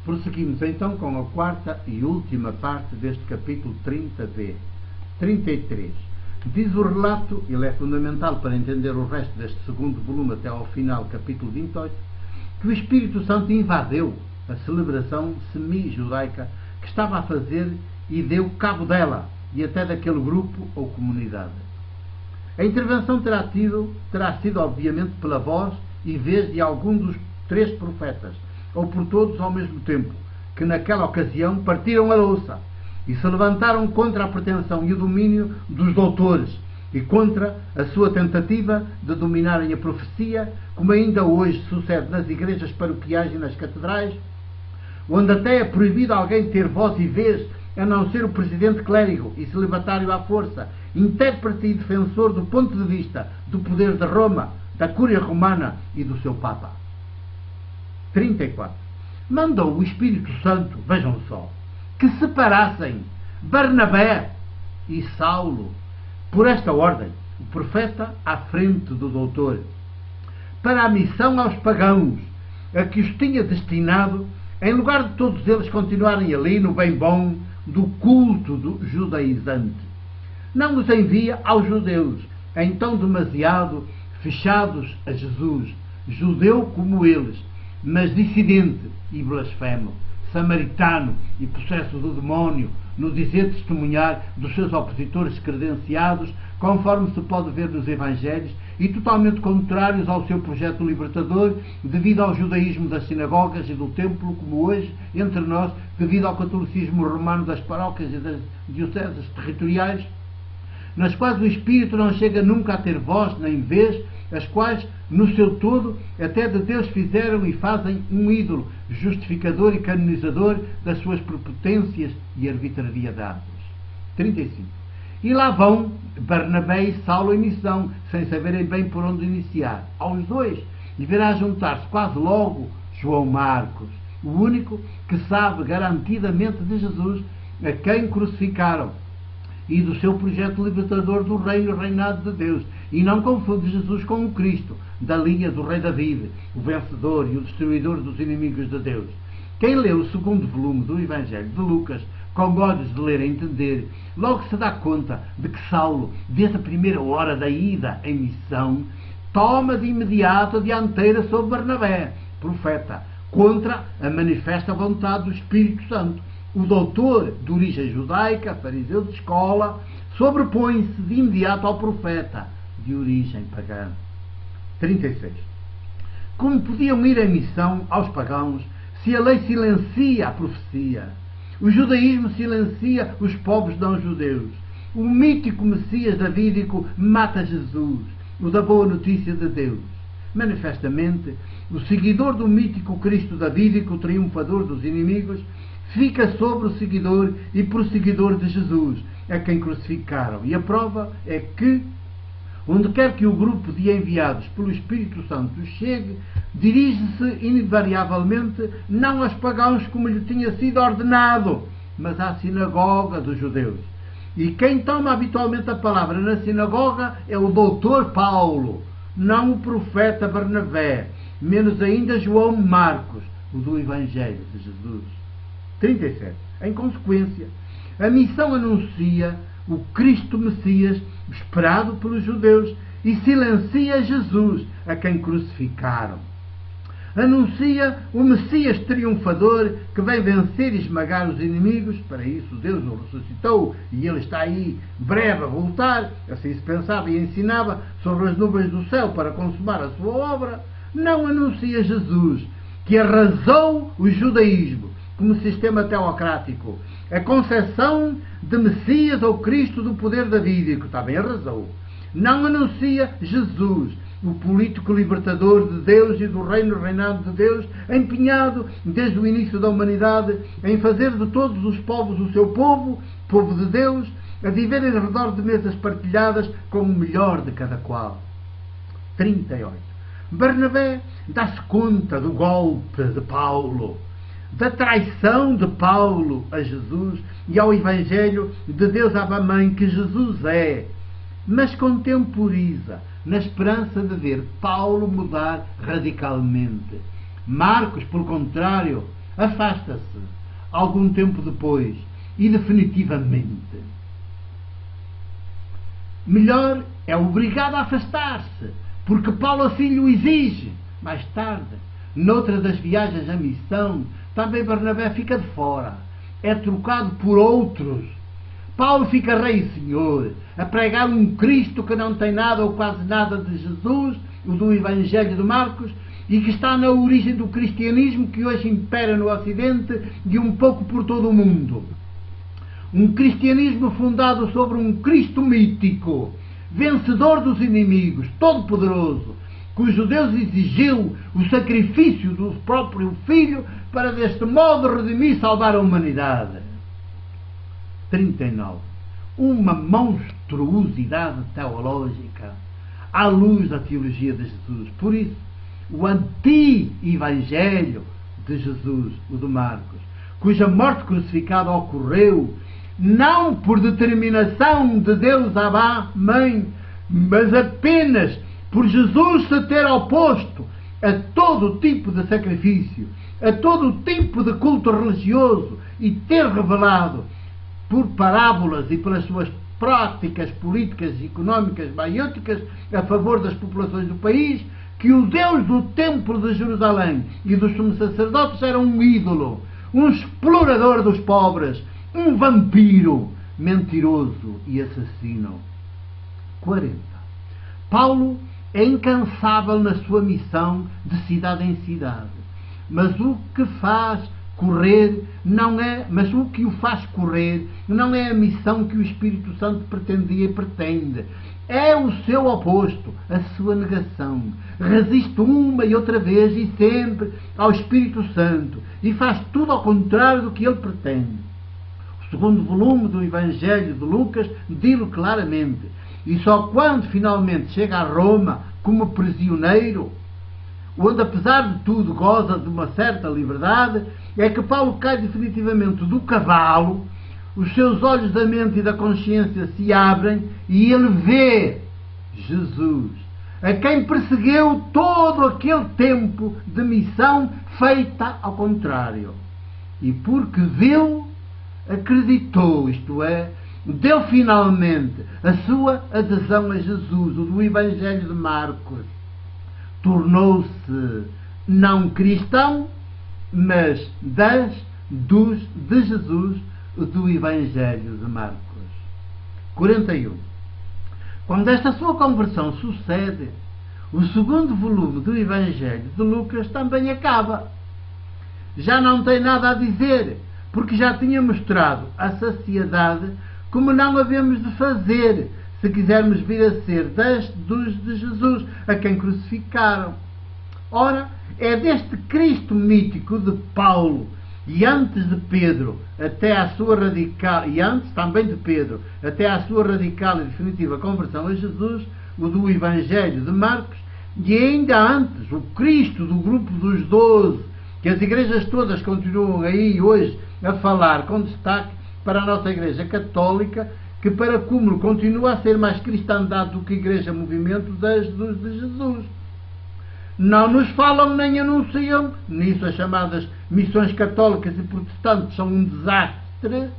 Prosseguimos então com a quarta e última parte deste capítulo 30b. 33. Diz o relato, ele é fundamental para entender o resto deste segundo volume até ao final, capítulo 28, que o Espírito Santo invadiu a celebração semi-judaica que estava a fazer e deu cabo dela e até daquele grupo ou comunidade. A intervenção terá sido obviamente pela voz e vez de algum dos 3 profetas, ou por todos ao mesmo tempo, que naquela ocasião partiram a louça e se levantaram contra a pretensão e o domínio dos doutores e contra a sua tentativa de dominarem a profecia, como ainda hoje sucede nas igrejas paroquiais e nas catedrais, onde até é proibido alguém ter voz e vez, a não ser o presidente clérigo e celibatário à força, intérprete e defensor do ponto de vista do poder de Roma, da Cúria Romana e do seu Papa. 34. Mandou o Espírito Santo, vejam só, que separassem Barnabé e Saulo, por esta ordem, o profeta à frente do doutor, para a missão aos pagãos, a que os tinha destinado, em lugar de todos eles continuarem ali no bem bom do culto do judaizante. Não os envia aos judeus, então demasiado fechados a Jesus, judeu como eles, mas dissidente e blasfemo, samaritano e possesso do demónio, no dizer testemunhar dos seus opositores credenciados, conforme se pode ver nos Evangelhos, e totalmente contrários ao seu projeto libertador, devido ao judaísmo das sinagogas e do templo, como hoje, entre nós, devido ao catolicismo romano das paróquias e das dioceses territoriais, nas quais o Espírito não chega nunca a ter voz nem vez, as quais, no seu todo, até de Deus fizeram e fazem um ídolo, justificador e canonizador das suas prepotências e arbitrariedades. 35. E lá vão Barnabé e Saulo em missão, sem saberem bem por onde iniciar. Aos dois deverá juntar-se quase logo João Marcos, o único que sabe garantidamente de Jesus, a quem crucificaram, e do seu projeto libertador do reino e reinado de Deus, e não confunde Jesus com o Cristo, da linha do rei David, o vencedor e o destruidor dos inimigos de Deus. Quem lê o segundo volume do Evangelho de Lucas, com olhos de ler e entender, logo se dá conta de que Saulo, desde a primeira hora da ida em missão, toma de imediato a dianteira sobre Barnabé, profeta, contra a manifesta vontade do Espírito Santo. O doutor de origem judaica, fariseu de escola, sobrepõe-se de imediato ao profeta de origem pagã. 36. Como podiam ir em missão aos pagãos se a lei silencia a profecia? O judaísmo silencia os povos não-judeus. O mítico Messias davídico mata Jesus, o da boa notícia de Deus. Manifestamente, o seguidor do mítico Cristo davídico, triunfador dos inimigos, fica sobre o seguidor e prosseguidor de Jesus, a quem crucificaram. E a prova é que, onde quer que o grupo de enviados pelo Espírito Santo chegue, dirige-se invariavelmente não aos pagãos como lhe tinha sido ordenado, mas à sinagoga dos judeus. E quem toma habitualmente a palavra na sinagoga é o doutor Paulo, não o profeta Barnabé, menos ainda João Marcos, o do Evangelho de Jesus. 37. Em consequência, a missão anuncia o Cristo Messias esperado pelos judeus e silencia Jesus, a quem crucificaram. Anuncia o Messias triunfador que vem vencer e esmagar os inimigos. Para isso Deus o ressuscitou e ele está aí breve a voltar, assim se pensava e ensinava, sobre as nuvens do céu para consumar a sua obra. Não anuncia Jesus, que arrasou o judaísmo como sistema teocrático, a concepção de Messias ou Cristo do poder davídico, também arrasou. Não anuncia Jesus, o político libertador de Deus e do reino e reinado de Deus, empenhado desde o início da humanidade em fazer de todos os povos o seu povo, povo de Deus, a viver em redor de mesas partilhadas com o melhor de cada qual. 38. Barnabé dá-se conta do golpe de Paulo, da traição de Paulo a Jesus e ao Evangelho de Deus à Mãe que Jesus é, mas contemporiza na esperança de ver Paulo mudar radicalmente. Marcos, por contrário, afasta-se algum tempo depois e definitivamente. Melhor é obrigado a afastar-se, porque Paulo assim o exige. Mais tarde, noutra das viagens à missão, também Barnabé fica de fora, é trocado por outros. Paulo fica rei e senhor, a pregar um Cristo que não tem nada ou quase nada de Jesus, o do Evangelho de Marcos, e que está na origem do cristianismo que hoje impera no Ocidente e um pouco por todo o mundo. Um cristianismo fundado sobre um Cristo mítico, vencedor dos inimigos, todo-poderoso, cujo Deus exigiu o sacrifício do próprio Filho para deste modo redimir e salvar a humanidade. 39. Uma monstruosidade teológica à luz da teologia de Jesus. Por isso, o anti-evangelho de Jesus, o de Marcos, cuja morte crucificada ocorreu não por determinação de Deus Abá, Mãe, mas apenas por Jesus se ter oposto a todo tipo de sacrifício, a todo tipo de culto religioso e ter revelado por parábolas e pelas suas práticas políticas e económicas maióticas a favor das populações do país que o Deus do templo de Jerusalém e dos sumos sacerdotes era um ídolo, um explorador dos pobres, um vampiro mentiroso e assassino. 40. Paulo é incansável na sua missão de cidade em cidade, mas o que o faz correr não é a missão que o Espírito Santo pretendia e pretende. É o seu oposto, a sua negação. Resiste uma e outra vez e sempre ao Espírito Santo e faz tudo ao contrário do que ele pretende. O segundo volume do Evangelho de Lucas diz-lo claramente, e só quando finalmente chega a Roma como prisioneiro, onde apesar de tudo goza de uma certa liberdade, é que Paulo cai definitivamente do cavalo, os seus olhos da mente e da consciência se abrem e ele vê Jesus, a quem perseguiu todo aquele tempo de missão feita ao contrário. E porque viu, acreditou, isto é, deu finalmente a sua adesão a Jesus, o do Evangelho de Marcos. Tornou-se não cristão, mas de Jesus, do Evangelho de Marcos. 41. Quando esta sua conversão sucede, o segundo volume do Evangelho de Lucas também acaba. Já não tem nada a dizer, porque já tinha mostrado à saciedade como não havemos de fazer se quisermos vir a ser dos de Jesus, a quem crucificaram. Ora, é deste Cristo mítico de Paulo e antes de Pedro até à sua radical e definitiva conversão a Jesus, o do Evangelho de Marcos, e ainda antes o Cristo do grupo dos 12, que as igrejas todas continuam aí hoje a falar com destaque para a nossa Igreja Católica, que para cúmulo continua a ser mais cristandade do que Igreja Movimento de Jesus. Não nos falam nem anunciam, nisso as chamadas missões católicas e protestantes são um desastre,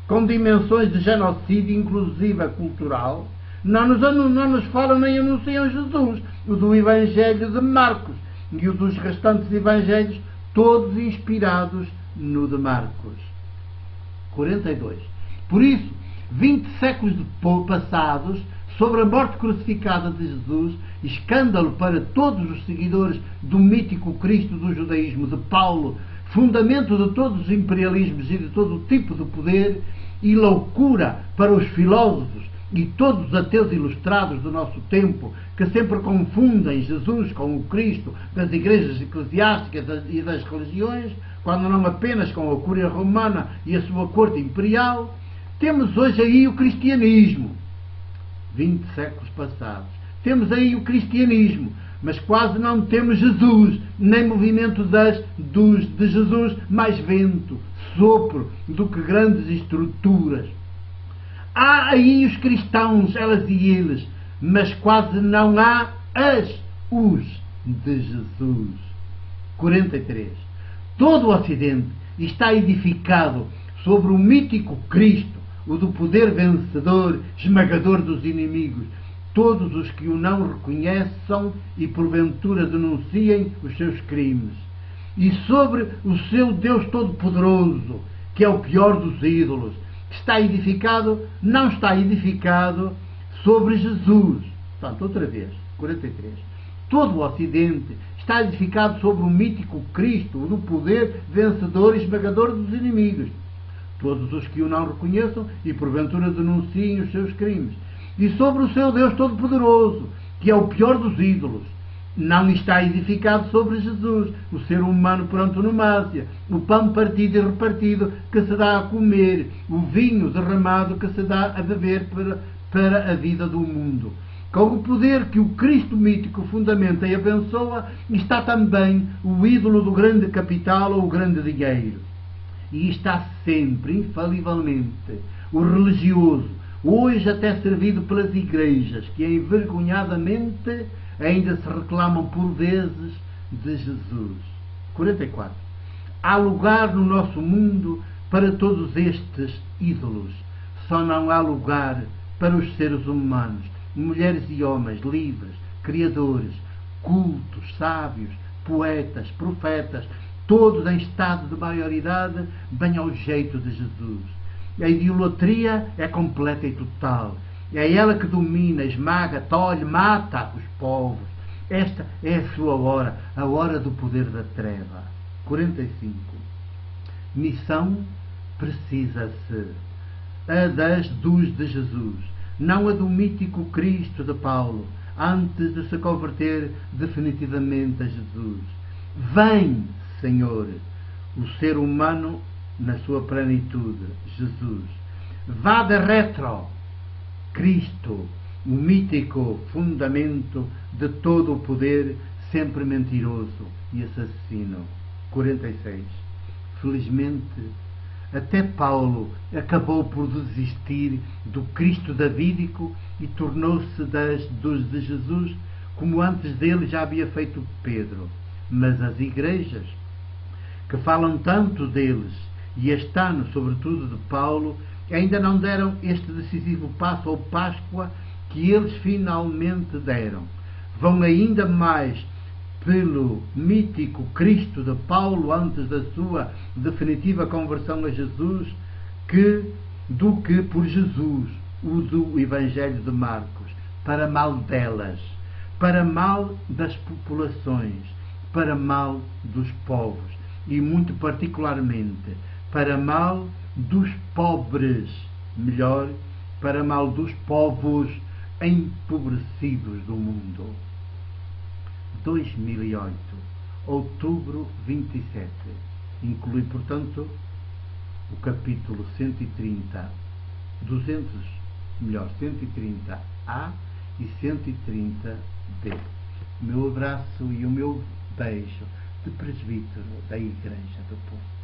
com dimensões de genocídio, inclusive cultural. Não nos falam nem anunciam Jesus, o do Evangelho de Marcos e o dos restantes Evangelhos, todos inspirados no de Marcos. 42. Por isso, 20 séculos passados, sobre a morte crucificada de Jesus, escândalo para todos os seguidores do mítico Cristo do judaísmo de Paulo, fundamento de todos os imperialismos e de todo o tipo de poder, e loucura para os filósofos e todos os ateus ilustrados do nosso tempo, que sempre confundem Jesus com o Cristo das igrejas eclesiásticas e das religiões, quando não apenas com a Cúria Romana e a sua corte imperial. Temos hoje aí o cristianismo, 20 séculos passados. Temos aí o cristianismo, mas quase não temos Jesus, nem movimento de Jesus, mais vento, sopro, do que grandes estruturas. Há aí os cristãos, elas e eles, mas quase não há os de Jesus. 43. Todo o Ocidente está edificado sobre o mítico Cristo, o do poder vencedor, esmagador dos inimigos. Todos os que o não reconheçam e porventura denunciem os seus crimes. E sobre o seu Deus Todo-Poderoso, que é o pior dos ídolos, está edificado, não está edificado sobre Jesus. Portanto, outra vez, 43. Todo o Ocidente está edificado sobre o mítico Cristo, o do poder vencedor e esmagador dos inimigos. Todos os que o não reconheçam e porventura denunciem os seus crimes. E sobre o seu Deus Todo-Poderoso, que é o pior dos ídolos, não está edificado sobre Jesus, o ser humano por antonomasia, o pão partido e repartido que se dá a comer, o vinho derramado que se dá a beber para a vida do mundo. Com o poder que o Cristo mítico fundamenta e abençoa, está também o ídolo do grande capital ou o grande dinheiro. E está sempre, infalivelmente, o religioso, hoje até servido pelas igrejas, que envergonhadamente ainda se reclamam por vezes de Jesus. 44. Há lugar no nosso mundo para todos estes ídolos. Só não há lugar para os seres humanos, mulheres e homens livres, criadores, cultos, sábios, poetas, profetas, todos em estado de maioridade, bem ao jeito de Jesus. A idolatria é completa e total. É ela que domina, esmaga, tolhe, mata os povos. Esta é a sua hora, a hora do poder da treva. 45. Missão precisa-se a dos de Jesus, não a do mítico Cristo de Paulo, antes de se converter definitivamente a Jesus. Vem, Senhor, o ser humano na sua plenitude, Jesus. Vá de retro, Cristo, o mítico fundamento de todo o poder, sempre mentiroso e assassino. 46. Felizmente, até Paulo acabou por desistir do Cristo davídico e tornou-se dos de Jesus, como antes dele já havia feito Pedro. Mas as igrejas, que falam tanto deles, e este ano, sobretudo de Paulo, ainda não deram este decisivo passo ou Páscoa que eles finalmente deram. Vão ainda mais pelo mítico Cristo de Paulo antes da sua definitiva conversão a Jesus do que por Jesus, o do Evangelho de Marcos, para mal delas, para mal das populações, para mal dos povos e muito particularmente para mal dos pobres, melhor, para mal dos povos empobrecidos do mundo. 2008, outubro 27. Inclui, portanto, o capítulo 130, 130A e 130B. O meu abraço e o meu beijo de presbítero da Igreja do Povo.